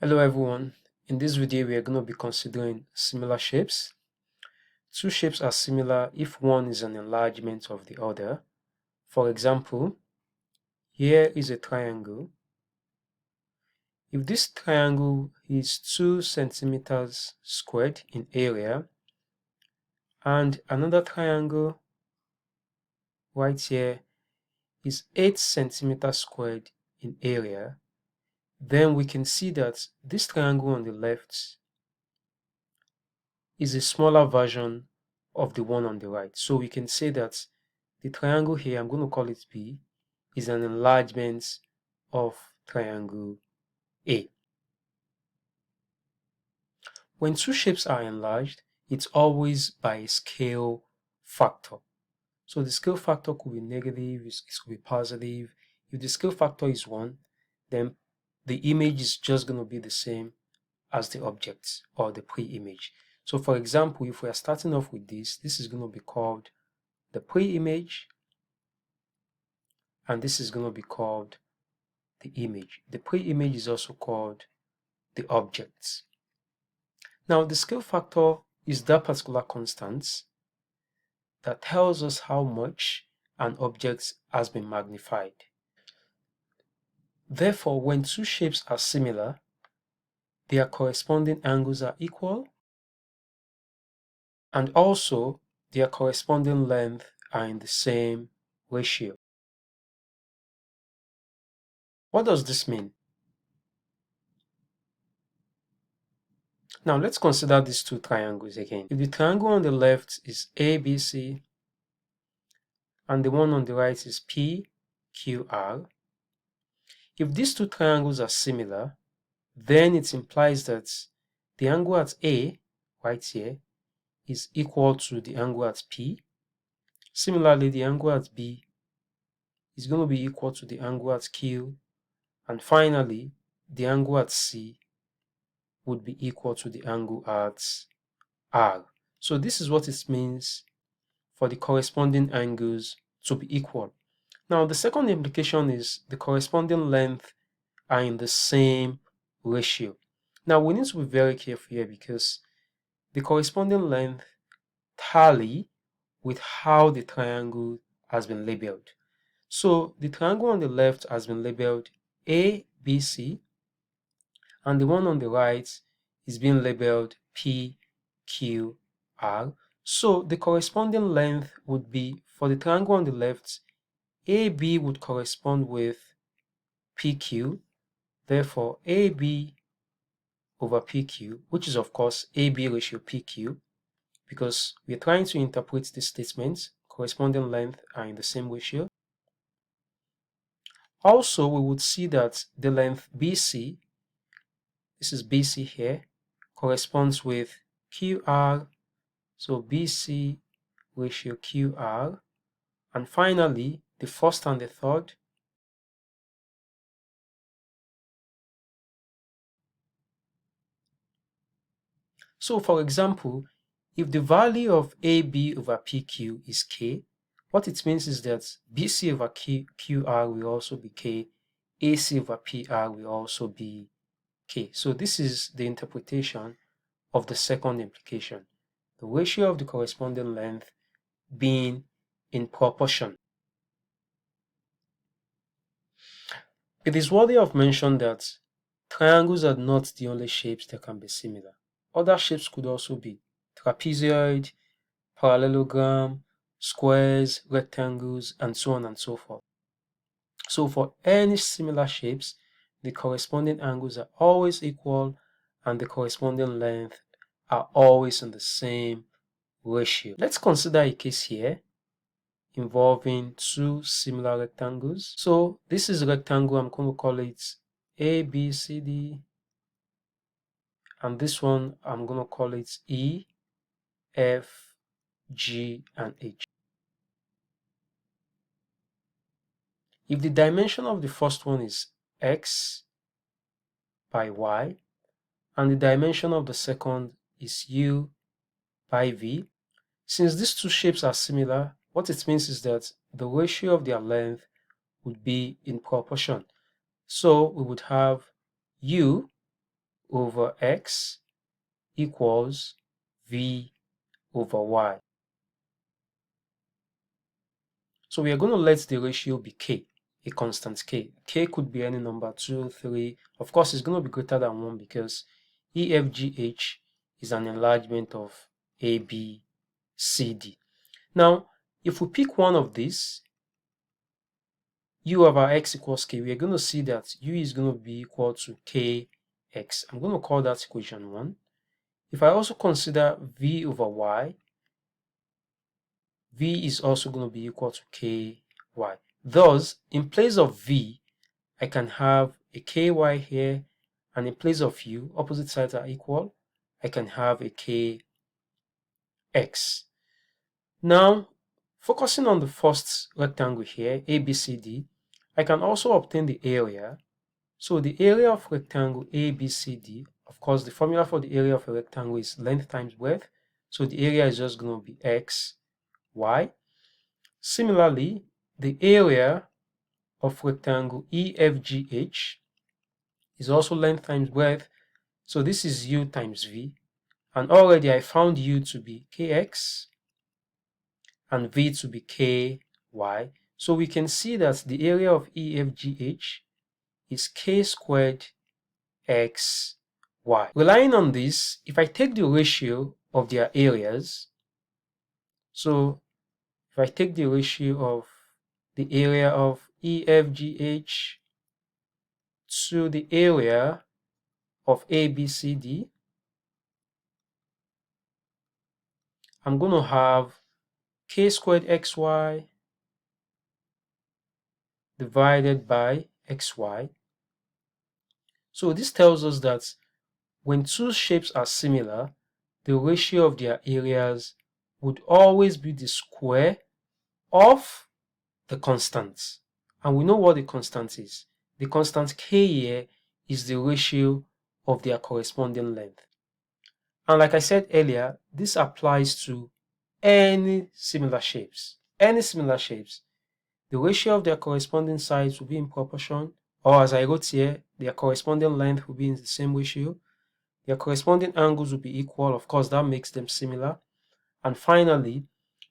Hello everyone, in this video we are going to be considering similar shapes. Two shapes are similar if one is an enlargement of the other. For example, here is a triangle. If this triangle is 2 centimeters squared in area and another triangle right here is 8 centimeters squared in area, then we can see that this triangle on the left is a smaller version of the one on the right. So we can say that the triangle here, I'm going to call it B, is an enlargement of triangle A. When two shapes are enlarged, it's always by a scale factor. So the scale factor could be negative, it could be positive. If the scale factor is 1, then the image is just going to be the same as the object or the pre-image. So for example, if we are starting off with this is going to be called the pre-image, and this is going to be called the image. The pre-image is also called the object. Now the scale factor is that particular constant that tells us how much an object has been magnified. Therefore, when two shapes are similar, their corresponding angles are equal, and also their corresponding length are in the same ratio. What does this mean? Now let's consider these two triangles again. If the triangle on the left is ABC and the one on the right is PQR, if these two triangles are similar, then it implies that the angle at A, right here, is equal to the angle at P. Similarly, the angle at B is going to be equal to the angle at Q. And finally, the angle at C would be equal to the angle at R. So this is what it means for the corresponding angles to be equal. Now, the second implication is the corresponding length are in the same ratio. Now, we need to be very careful here because the corresponding length tally with how the triangle has been labeled. So, the triangle on the left has been labeled ABC, and the one on the right is being labeled PQR. So, the corresponding length would be, for the triangle on the left, AB would correspond with PQ. Therefore, AB over PQ, which is of course AB ratio PQ, because we're trying to interpret this statement, corresponding length are in the same ratio. Also, we would see that the length BC, this is BC here, corresponds with QR, so BC ratio QR. And finally, the first and the third, so for example, if the value of AB over PQ is K, what it means is that BC over QR will also be K, AC over PR will also be K. So this is the interpretation of the second implication, the ratio of the corresponding length being in proportion. It is worthy of mention that triangles are not the only shapes that can be similar. Other shapes could also be trapezoid, parallelogram, squares, rectangles, and so on and so forth. So for any similar shapes, the corresponding angles are always equal and the corresponding length are always in the same ratio. Let's consider a case here involving two similar rectangles. So this is a rectangle, I'm going to call it A, B, C, D. And this one, I'm going to call it E, F, G, and H. If the dimension of the first one is X by Y, and the dimension of the second is U by V, since these two shapes are similar, what it means is that the ratio of their length would be in proportion. So we would have U over x equals v over y. So we are going to let the ratio be k, a constant k. K could be any number, 2, 3. Of course, it's going to be greater than 1 because EFGH is an enlargement of ABCD. Now, if we pick one of these, u over x equals k, we are going to see that u is going to be equal to kx. I'm going to call that equation 1. If I also consider v over y, v is also going to be equal to ky. Thus, in place of v, I can have a ky here, and in place of u, opposite sides are equal, I can have a kx. Now, focusing on the first rectangle here, ABCD, I can also obtain the area. So the area of rectangle ABCD, of course, the formula for the area of a rectangle is length times breadth. So the area is just going to be x, y. Similarly, the area of rectangle EFGH is also length times breadth. So this is u times v. And already I found u to be kx and v to be ky. So we can see that the area of EFGH is k squared x, y. Relying on this, if I take the ratio of their areas, so if I take the ratio of the area of EFGH to the area of ABCD, I'm going to have k squared xy divided by xy. So this tells us that when two shapes are similar, the ratio of their areas would always be the square of the constant. And we know what the constant is. The constant k here is the ratio of their corresponding length. And like I said earlier, this applies to any similar shapes. Any similar shapes. The ratio of their corresponding sides will be in proportion, or as I wrote here, their corresponding length will be in the same ratio. Their corresponding angles will be equal. Of course, that makes them similar. And finally,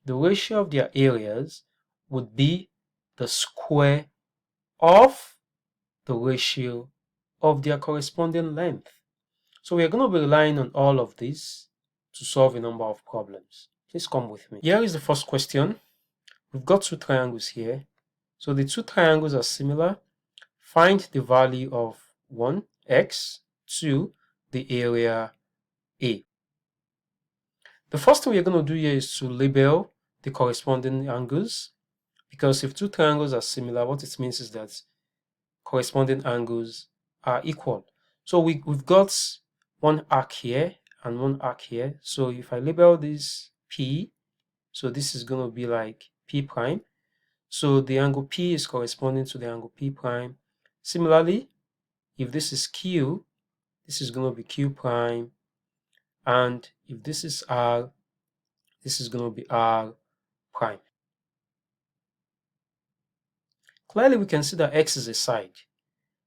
the ratio of their areas would be the square of the ratio of their corresponding length. So we are going to be relying on all of this to solve a number of problems. Please come with me. Here is the first question. We've got two triangles here. So the two triangles are similar. Find the value of 1, x, 2, the area A. The first thing we're going to do here is to label the corresponding angles, because if two triangles are similar, what it means is that corresponding angles are equal. So we've got one arc here and one arc here. So if I label this P, so this is going to be like P prime. So the angle P is corresponding to the angle P prime. Similarly, if this is Q, this is going to be Q prime. And if this is R, this is going to be R prime. Clearly, we can see that X is a side.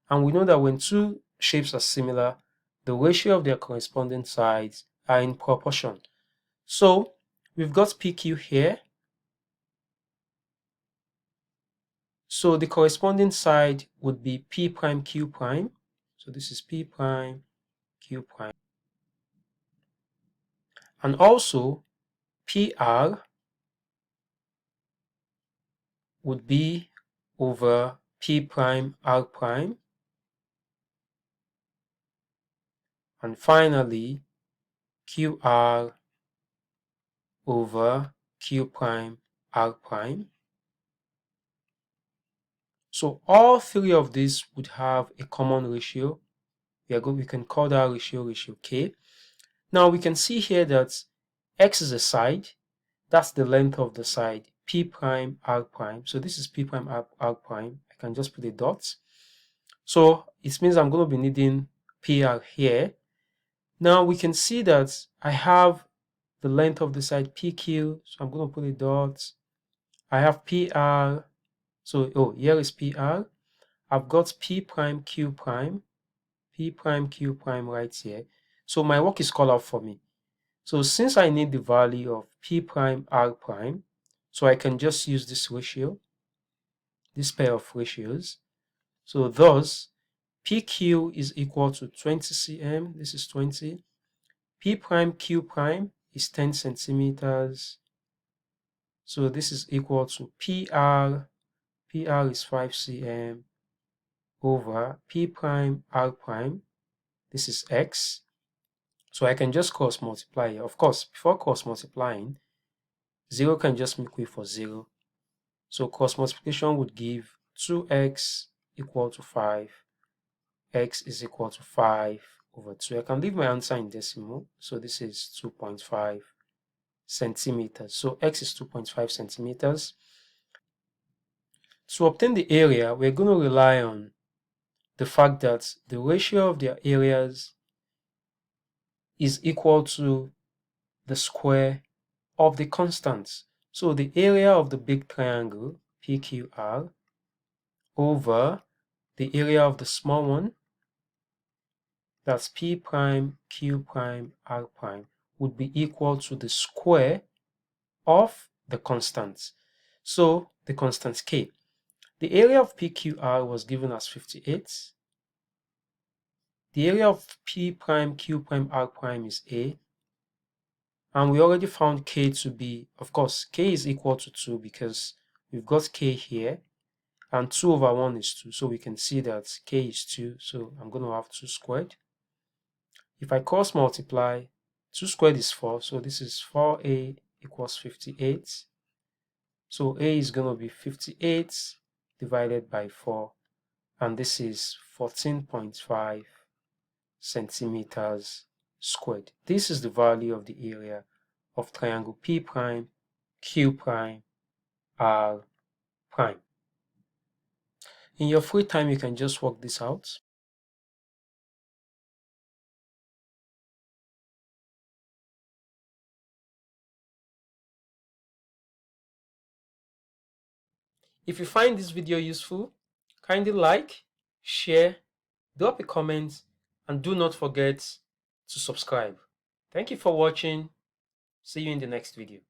And we know that when two shapes are similar, the ratio of their corresponding sides are in proportion. So we've got PQ here. So the corresponding side would be P prime Q prime. So this is P prime Q prime. And also PR would be over P prime R prime. And finally QR over Q prime R prime. So all three of these would have a common ratio. We can call that ratio K. Now we can see here that X is a side. That's the length of the side P prime R prime. So this is P prime R prime. I can just put a dot. So it means I'm going to be needing PR here. Now we can see that I have the length of the side PQ. So I'm going to put a dot. I have PR. So here is PR. I've got P prime Q prime. P prime, Q prime right here. So my work is called out for me. So since I need the value of P prime, R prime, so I can just use this ratio, this pair of ratios. So thus, PQ is equal to 20 cm, this is 20. P prime Q prime is 10 centimeters. So this is equal to PR, PR is 5 cm over P prime R prime, this is X. So I can just cross multiply here. Of course, before cross multiplying, 0 can just make way for 0. So cross multiplication would give 2x equal to 5. X is equal to 5 over 2. I can leave my answer in decimal. So this is 2.5 centimeters. So x is 2.5 centimeters. To obtain the area, we're going to rely on the fact that the ratio of their areas is equal to the square of the constants. So the area of the big triangle, PQR, over the area of the small one, that's P prime, Q prime, R prime, would be equal to the square of the constants. So the constant K. The area of PQR was given as 58. The area of P prime, Q prime, R prime is A. And we already found K to be, of course, K is equal to 2 because we've got K here. And 2 over 1 is 2. So we can see that K is 2. So I'm going to have 2 squared. If I cross multiply, 2 squared is 4. So this is 4A equals 58. So A is going to be 58 divided by 4. And this is 14.5 centimeters squared. This is the value of the area of triangle P prime, Q prime, R prime. In your free time, you can just work this out. If you find this video useful, kindly like, share, drop a comment, and do not forget to subscribe. Thank you for watching. See you in the next video.